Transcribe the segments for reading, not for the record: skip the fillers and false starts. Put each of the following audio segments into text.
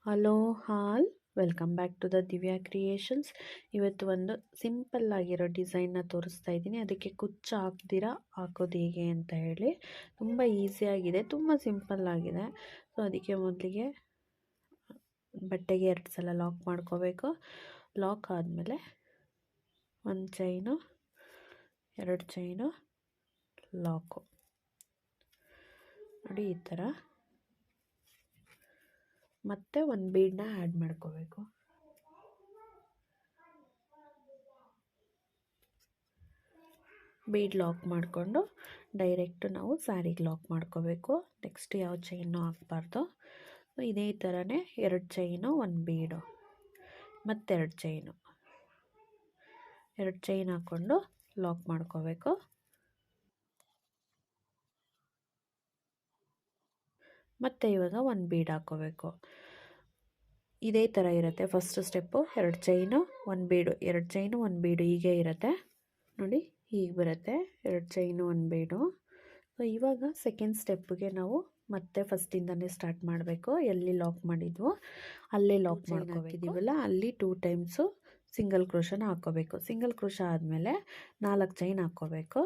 Hello all welcome back to the Divya creations. ಇವತ್ತು ಒಂದು simple ಆಗಿರೋ ಡಿಸೈನ್ನ ತೋರಿಸ್ತಾ ಇದ್ದೀನಿ. ಅದಕ್ಕೆ ಕುಚ್ಚು ಹಾಕ್ದಿರ ಹಾಕೋದು ಹೇಗೆ ಅಂತ ಹೇಳಿ. ತುಂಬ ಈಸಿಯಾಗಿದೆ, ತುಂಬ ಸಿಂಪಲ್ ಆಗಿದೆ. ಸೊ ಅದಕ್ಕೆ ಮೊದಲಿಗೆ ಬಟ್ಟೆಗೆ 2 ಸಲ ಲಾಕ್ ಮಾಡ್ಕೋಬೇಕು. ಲಾಕ್ ಆದಮೇಲೆ ಒಂದು ಚೈನು, 2 ಚೈನು ಲಾಕು ನೋಡಿ ಈ ಥರ. ಮತ್ತೆ ಒಂದು ಬೀಡನ್ನ ಆ್ಯಡ್ ಮಾಡ್ಕೋಬೇಕು. ಬೀಡ್ ಲಾಕ್ ಮಾಡಿಕೊಂಡು ಡೈರೆಕ್ಟು ನಾವು ಸ್ಯಾರಿಗೆ ಲಾಕ್ ಮಾಡ್ಕೋಬೇಕು. ನೆಕ್ಸ್ಟ್ ಯಾವ ಚೈನು ಹಾಕ್ಬಾರ್ದು. ಇದೇ ಥರನೇ 2 ಚೈನು, 1 ಬೀಡು, ಮತ್ತೆರಡು ಚೈನು, 2 ಚೈನ್ ಹಾಕ್ಕೊಂಡು ಲಾಕ್ ಮಾಡ್ಕೋಬೇಕು. ಮತ್ತು ಇವಾಗ 1 ಬೀಡ್ ಹಾಕ್ಕೋಬೇಕು. ಇದೇ ಥರ ಇರುತ್ತೆ ಫಸ್ಟ್ ಸ್ಟೆಪ್ಪು. 2 ಚೈನು, 1 ಬೀಡು, 2 ಚೈನು, 1 ಬೀಡು ಹೀಗೆ ಇರುತ್ತೆ ನೋಡಿ. ಹೀಗೆ ಬರುತ್ತೆ 2 ಚೈನು, 1 ಬೀಡು. ಸೊ ಇವಾಗ ಸೆಕೆಂಡ್ ಸ್ಟೆಪ್ಗೆ ನಾವು ಮತ್ತೆ ಫಸ್ಟಿಂದನೇ ಸ್ಟಾರ್ಟ್ ಮಾಡಬೇಕು. ಎಲ್ಲಿ ಲಾಕ್ ಮಾಡಿದ್ವೋ ಅಲ್ಲೇ ಲಾಕ್ ಮಾಡ್ಕೋಬೇಕಿದ್ದೀವಲ್ಲ, ಅಲ್ಲಿ 2 ಟೈಮ್ಸು ಸಿಂಗಲ್ ಕ್ರೋಶನ ಹಾಕ್ಕೋಬೇಕು. ಸಿಂಗಲ್ ಕ್ರೋಶ ಆದಮೇಲೆ 4 ಚೈನ್ ಹಾಕ್ಕೋಬೇಕು.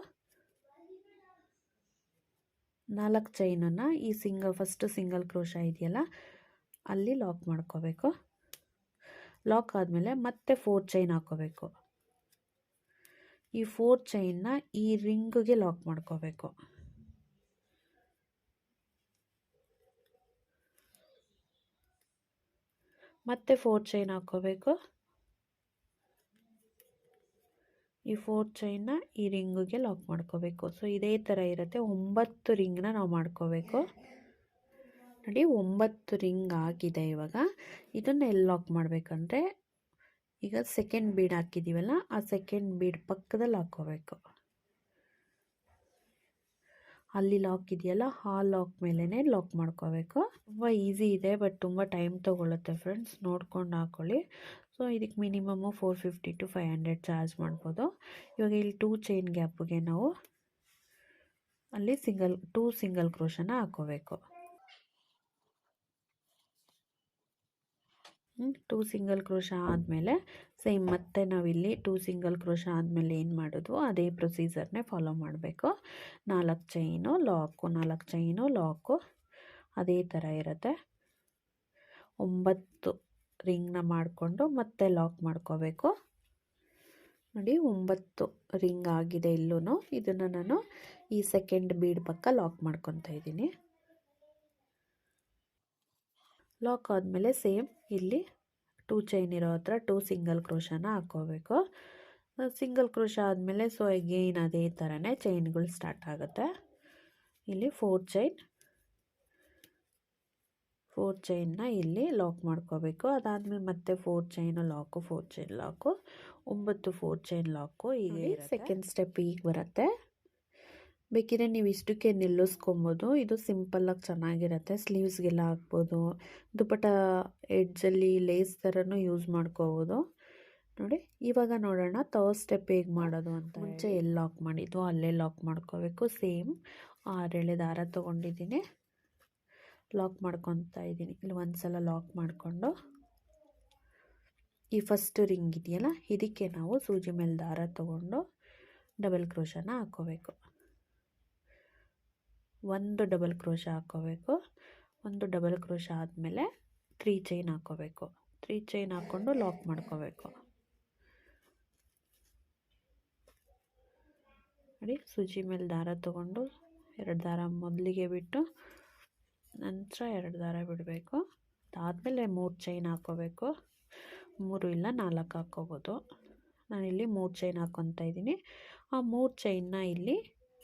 4 ಚೈನನ್ನು ಈ ಫಸ್ಟ್ ಸಿಂಗಲ್ ಕ್ರೋಶ ಇದೆಯಲ್ಲ ಅಲ್ಲಿ ಲಾಕ್ ಮಾಡ್ಕೋಬೇಕು. ಲಾಕ್ ಆದಮೇಲೆ ಮತ್ತೆ 4 ಚೈನ್ ಹಾಕ್ಕೋಬೇಕು. ಈ 4 ಚೈನ್ನ ಈ ರಿಂಗ್ಗೆ ಲಾಕ್ ಮಾಡ್ಕೋಬೇಕು. ಮತ್ತೆ 4 ಚೈನ್ ಹಾಕ್ಕೋಬೇಕು. ಈ 4 ಚೈನ್ನ ಈ ರಿಂಗ್ಗೆ ಲಾಕ್ ಮಾಡ್ಕೋಬೇಕು. ಸೊ ಇದೇ ಥರ ಇರುತ್ತೆ. 9 ರಿಂಗ್ನ ನಾವು ಮಾಡ್ಕೋಬೇಕು ನೋಡಿ. 9 ರಿಂಗ್ ಆಗಿದೆ. ಇವಾಗ ಇದನ್ನು ಎಲ್ಲಿ ಲಾಕ್ ಮಾಡಬೇಕಂದ್ರೆ, ಈಗ ಸೆಕೆಂಡ್ ಬೀಡ್ ಹಾಕಿದ್ದೀವಲ್ಲ ಆ ಸೆಕೆಂಡ್ ಬೀಡ್ ಪಕ್ಕದಲ್ಲಿ ಹಾಕ್ಕೋಬೇಕು. ಅಲ್ಲಿ ಲಾಕ್ ಇದೆಯಲ್ಲ ಆ ಲಾಕ್ ಮೇಲೇ ಲಾಕ್ ಮಾಡ್ಕೋಬೇಕು. ತುಂಬ ಈಸಿ ಇದೆ, ಬಟ್ ತುಂಬ ಟೈಮ್ ತೊಗೊಳುತ್ತೆ ಫ್ರೆಂಡ್ಸ್, ನೋಡ್ಕೊಂಡು ಹಾಕ್ಕೊಳ್ಳಿ. ಸೊ ಇದಕ್ಕೆ ಮಿನಿಮಮ್ಮು 450 to 500 ಚಾರ್ಜ್ ಮಾಡ್ಬೋದು. ಇವಾಗ ಇಲ್ಲಿ 2 ಚೈನ್ ಗ್ಯಾಪ್ಗೆ ನಾವು ಅಲ್ಲಿ 2 ಸಿಂಗಲ್ ಕ್ರೋಶನ ಹಾಕ್ಕೋಬೇಕು. 2 ಸಿಂಗಲ್ ಕ್ರೋಶ ಆದಮೇಲೆ ಸೇಮ್ ಮತ್ತೆ ನಾವಿಲ್ಲಿ 2 ಸಿಂಗಲ್ ಕ್ರೋಶ ಆದಮೇಲೆ ಏನು ಮಾಡಿದ್ವೋ ಅದೇ ಪ್ರೊಸೀಜರ್ನೇ ಫಾಲೋ ಮಾಡಬೇಕು. 4 ಚೈನು ಲಾಕು, 4 ಚೈನು ಲಾಕು, ಅದೇ ಥರ ಇರುತ್ತೆ. 9 ರಿಂಗ್ನ ಮಾಡಿಕೊಂಡು ಮತ್ತೆ ಲಾಕ್ ಮಾಡ್ಕೋಬೇಕು ನೋಡಿ. 9 ರಿಂಗ್ ಆಗಿದೆ ಇಲ್ಲೂ. ಇದನ್ನು ನಾನು ಈ ಸೆಕೆಂಡ್ ಬೀಡ್ ಪಕ್ಕ ಲಾಕ್ ಮಾಡ್ಕೊತಾ ಇದ್ದೀನಿ. ಲಾಕ್ ಆದಮೇಲೆ ಸೇಮ್ ಇಲ್ಲಿ 2 ಚೈನ್ ಇರೋ ಹತ್ರ 2 ಸಿಂಗಲ್ ಕ್ರೋಶನ ಹಾಕ್ಕೋಬೇಕು. ಸಿಂಗಲ್ ಕ್ರೋಶ ಆದಮೇಲೆ ಸೊ ಅಗೇನ್ ಅದೇ ಥರನೇ ಚೈನ್ಗಳು ಸ್ಟಾರ್ಟ್ ಆಗುತ್ತೆ. ಇಲ್ಲಿ 4 ಚೈನ್ನ ಇಲ್ಲಿ ಲಾಕ್ ಮಾಡ್ಕೋಬೇಕು. ಅದಾದಮೇಲೆ ಮತ್ತೆ 4 ಚೈನು ಲಾಕು, 4 ಚೈನ್ ಲಾಕು, 9 4 ಚೈನ್ ಲಾಕು. ಈಗ ಸೆಕೆಂಡ್ ಸ್ಟೆಪ್ ಈಗ ಬರುತ್ತೆ. ಬೇಕಿದ್ರೆ ನೀವು ಇಷ್ಟಕ್ಕೆ ನಿಲ್ಲಿಸ್ಕೊಬೋದು. ಇದು ಸಿಂಪಲ್ಲಾಗಿ ಚೆನ್ನಾಗಿರುತ್ತೆ. ಸ್ಲೀವ್ಸ್ಗೆಲ್ಲ ಹಾಕ್ಬೋದು. ದುಪಟ್ಟ ಎಡ್ಜಲ್ಲಿ ಲೇಸ್ ಥರನೂ ಯೂಸ್ ಮಾಡ್ಕೋಬೋದು ನೋಡಿ. ಇವಾಗ ನೋಡೋಣ ಥರ್ಡ್ ಸ್ಟೆಪ್ ಹೇಗೆ ಮಾಡೋದು ಅಂತ. ಮುಂಚೆ ಎಲ್ಲಿ ಲಾಕ್ ಮಾಡಿದ್ವೋ ಅಲ್ಲೇ ಲಾಕ್ ಮಾಡ್ಕೋಬೇಕು. ಸೇಮ್ 6 ಎಳೆ ದಾರ ತೊಗೊಂಡಿದ್ದೀನಿ, ಲಾಕ್ ಮಾಡ್ಕೊತಾ ಇದ್ದೀನಿ. ಇಲ್ಲಿ ಒಂದು ಸಲ ಲಾಕ್ ಮಾಡಿಕೊಂಡು ಈ ಫಸ್ಟ್ ರಿಂಗ್ ಇದೆಯಲ್ಲ ಇದಕ್ಕೆ ನಾವು ಸೂಜಿ ಮೇಲೆ ದಾರ ತೊಗೊಂಡು ಡಬಲ್ ಕ್ರೋಶನ ಹಾಕ್ಕೋಬೇಕು. 1 ಡಬಲ್ ಕ್ರೋಶ ಹಾಕ್ಕೋಬೇಕು. 1 ಡಬಲ್ ಕ್ರೋಶ ಆದಮೇಲೆ 3 ಚೈನ್ ಹಾಕ್ಕೋಬೇಕು. 3 ಚೈನ್ ಹಾಕ್ಕೊಂಡು ಲಾಕ್ ಮಾಡ್ಕೋಬೇಕು ನೋಡಿ. ಸೂಜಿ ಮೇಲೆ ದಾರ ತೊಗೊಂಡು 2 ದಾರ ಮೊದಲಿಗೆ ಬಿಟ್ಟು ನಂತರ 2 ದಾರ ಬಿಡಬೇಕು. ಅದಾದಮೇಲೆ 3 ಚೈನ್ ಹಾಕ್ಕೋಬೇಕು. 3 ಇಲ್ಲ 4 ಹಾಕ್ಕೋಬೋದು. ನಾನಿಲ್ಲಿ 3 ಚೈನ್ ಹಾಕ್ಕೊತಾ ಇದ್ದೀನಿ. ಆ 3 ಚೈನ್ನ ಇಲ್ಲಿ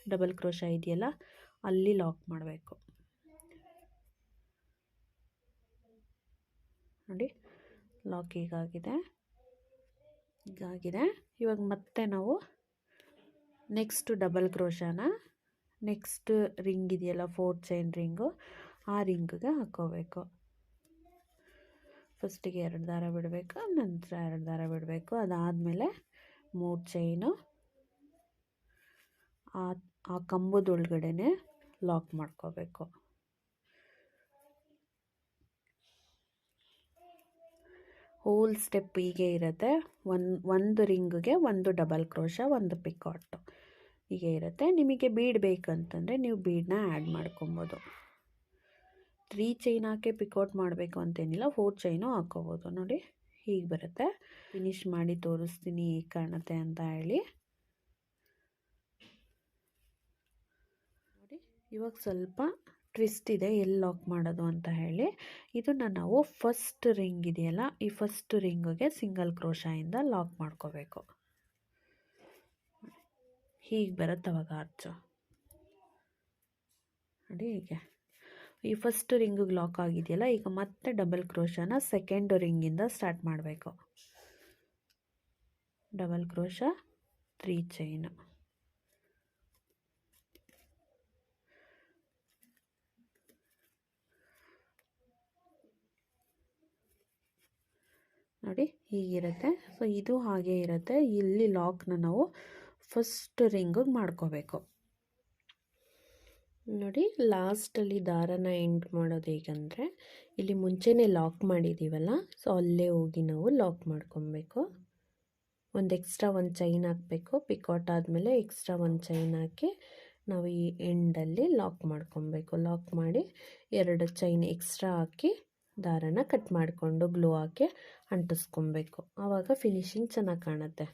ಡಬಲ್ ಕ್ರೋಶ ಇದೆಯಲ್ಲ ಅಲ್ಲಿ ಲಾಕ್ ಮಾಡಬೇಕು ನೋಡಿ. ಲಾಕ್ ಹೀಗಾಗಿದೆ. ಇವಾಗ ಮತ್ತೆ ನಾವು ನೆಕ್ಸ್ಟ್ ಡಬಲ್ ಕ್ರೋಶನ ನೆಕ್ಸ್ಟ್ ರಿಂಗ್ ಇದೆಯಲ್ಲ 4 ಚೈನ್ ರಿಂಗು ಆ ರಿಂಗ್ಗೆ ಹಾಕ್ಕೋಬೇಕು. ಫಸ್ಟಿಗೆ 2 ದಾರ ಬಿಡಬೇಕು, ನಂತರ 2 ದಾರ ಬಿಡಬೇಕು. ಅದಾದಮೇಲೆ 3 ಚೈನು ಆ ಕಂಬದೊಳಗಡೆನೆ ಲಾಕ್ ಮಾಡ್ಕೋಬೇಕು. ಹೋಲ್ ಸ್ಟೆಪ್ ಹೀಗೆ ಇರುತ್ತೆ. ಒಂದು ರಿಂಗ್ಗೆ ಒಂದು ಡಬಲ್ ಕ್ರೋಶ, ಒಂದು ಪಿಕಾಟ್ ಹೀಗೆ ಇರುತ್ತೆ. ನಿಮಗೆ ಬೀಡ್ ಬೇಕಂತಂದರೆ ನೀವು ಬೀಡನ್ನ ಆ್ಯಡ್ ಮಾಡ್ಕೊಬೋದು. 3 ಚೈನ್ ಹಾಕಿ ಪಿಕೌಟ್ ಮಾಡಬೇಕು ಅಂತೇನಿಲ್ಲ, 4 ಚೈನು ಹಾಕೋಬೋದು. ನೋಡಿ ಹೀಗೆ ಬರುತ್ತೆ. ಫಿನಿಶ್ ಮಾಡಿ ತೋರಿಸ್ತೀನಿ ಹೇಗೆ ಕಾಣುತ್ತೆ ಅಂತ ಹೇಳಿ. ನೋಡಿ ಇವಾಗ ಸ್ವಲ್ಪ ಟ್ವಿಸ್ಟ್ ಇದೆ ಎಲ್ಲಿ ಲಾಕ್ ಮಾಡೋದು ಅಂತ ಹೇಳಿ. ಇದನ್ನು ನಾವು ಫಸ್ಟ್ ರಿಂಗ್ ಇದೆಯಲ್ಲ, ಈ ಫಸ್ಟ್ ರಿಂಗಿಗೆ ಸಿಂಗಲ್ ಕ್ರೋಶಾಯಿಂದ ಲಾಕ್ ಮಾಡ್ಕೋಬೇಕು. ಹೀಗೆ ಬರುತ್ತೆ ಅವಾಗ ಆರ್ಚು. ನೋಡಿ ಹೀಗೆ ಈ ಫಸ್ಟ್ ರಿಂಗಿಗೆ ಲಾಕ್ ಆಗಿದೆಯಲ್ಲ, ಈಗ ಮತ್ತೆ ಡಬಲ್ ಕ್ರೋಶನ ಸೆಕೆಂಡ್ ರಿಂಗಿಂದ ಸ್ಟಾರ್ಟ್ ಮಾಡಬೇಕು. Double crochet, 3 chain. ನೋಡಿ ಹೀಗಿರುತ್ತೆ. ಸೊ ಇದು ಹಾಗೆ ಇರುತ್ತೆ. ಇಲ್ಲಿ ಲಾಕ್ನ ನಾವು ಫಸ್ಟ್ ರಿಂಗಿಗೆ ಮಾಡ್ಕೋಬೇಕು. ನೋಡಿ ಲಾಸ್ಟಲ್ಲಿ ದಾರನ ಎಂಡ್ ಮಾಡೋದು ಹೇಗಂದರೆ, ಇಲ್ಲಿ ಮುಂಚೆನೇ ಲಾಕ್ ಮಾಡಿದ್ದೀವಲ್ಲ, ಸೊ ಅಲ್ಲೇ ಹೋಗಿ ನಾವು ಲಾಕ್ ಮಾಡ್ಕೊಬೇಕು. ಒಂದು ಎಕ್ಸ್ಟ್ರಾ ಒಂದು ಚೈನ್ ಹಾಕಬೇಕು. ಪಿಕಾಟ್ ಆದಮೇಲೆ ಎಕ್ಸ್ಟ್ರಾ ಒಂದು ಚೈನ್ ಹಾಕಿ ನಾವು ಈ ಎಂಡಲ್ಲಿ ಲಾಕ್ ಮಾಡ್ಕೊಬೇಕು. ಲಾಕ್ ಮಾಡಿ 2 ಚೈನ್ ಎಕ್ಸ್ಟ್ರಾ ಹಾಕಿ ದಾರನ ಕಟ್ ಮಾಡಿಕೊಂಡು ಗ್ಲೂ ಹಾಕಿ ಅಂಟಿಸ್ಕೊಬೇಕು. ಆವಾಗ ಫಿನಿಶಿಂಗ್ ಚೆನ್ನಾಗಿ ಕಾಣುತ್ತೆ.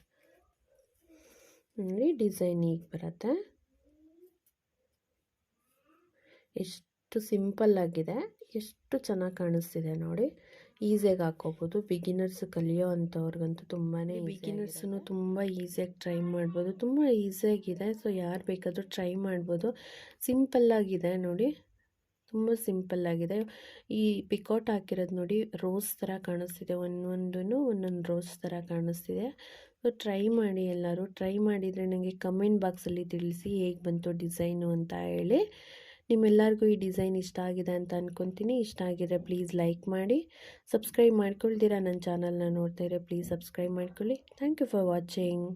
ನೋಡಿ ಡಿಸೈನ್ ಹೀಗೆ ಬರುತ್ತೆ. ಎಷ್ಟು ಸಿಂಪಲ್ ಆಗಿದೆ, ಎಷ್ಟು ಚೆನ್ನಾಗಿ ಕಾಣಿಸ್ತಿದೆ ನೋಡಿ. ಈಸಿಯಾಗಿ ಹಾಕೋಬೋದು. ಬಿಗಿನರ್ಸ್ ಕಲಿಯೋ ಅಂಥವ್ರಿಗಂತೂ ತುಂಬಾ ಬಿಗಿನರ್ಸನ್ನು ತುಂಬ ಈಸಿಯಾಗಿ ಟ್ರೈ ಮಾಡ್ಬೋದು. ತುಂಬ ಈಸಿಯಾಗಿದೆ. ಸೊ ಯಾರು ಬೇಕಾದರೂ ಟ್ರೈ ಮಾಡ್ಬೋದು. ಸಿಂಪಲ್ಲಾಗಿದೆ ನೋಡಿ, ತುಂಬ ಸಿಂಪಲ್ಲಾಗಿದೆ. ಈ ಪಿಕಾಟ್ ಹಾಕಿರೋದು ನೋಡಿ ರೋಸ್ ಥರ ಕಾಣಿಸ್ತಿದೆ. ಒಂದೊಂದು ರೋಸ್ ಥರ ಕಾಣಿಸ್ತಿದೆ. ಸೊ ಟ್ರೈ ಮಾಡಿ, ಎಲ್ಲರೂ ಟ್ರೈ ಮಾಡಿದರೆ ನನಗೆ ಕಮೆಂಟ್ ಬಾಕ್ಸಲ್ಲಿ ತಿಳಿಸಿ ಹೇಗೆ ಬಂತು ಡಿಸೈನು ಅಂತ ಹೇಳಿ. ನಿಮ್ಮೆಲ್ಲರಿಗೂ ಈ ಡಿಸೈನ್ ಇಷ್ಟ ಆಗಿದೆ ಅಂತ ಅಂದ್ಕೊತೀನಿ. ಇಷ್ಟ ಆಗಿದ್ರೆ ಪ್ಲೀಸ್ ಲೈಕ್ ಮಾಡಿ. ಸಬ್ಸ್ಕ್ರೈಬ್ ಮಾಡ್ಕೊಳ್ತೀರಾ ನನ್ನ ಚಾನಲ್ನ ನೋಡ್ತಾ ಇದ್ರೆ ಪ್ಲೀಸ್ ಸಬ್ಸ್ಕ್ರೈಬ್ ಮಾಡ್ಕೊಳ್ಳಿ. Thank you for watching.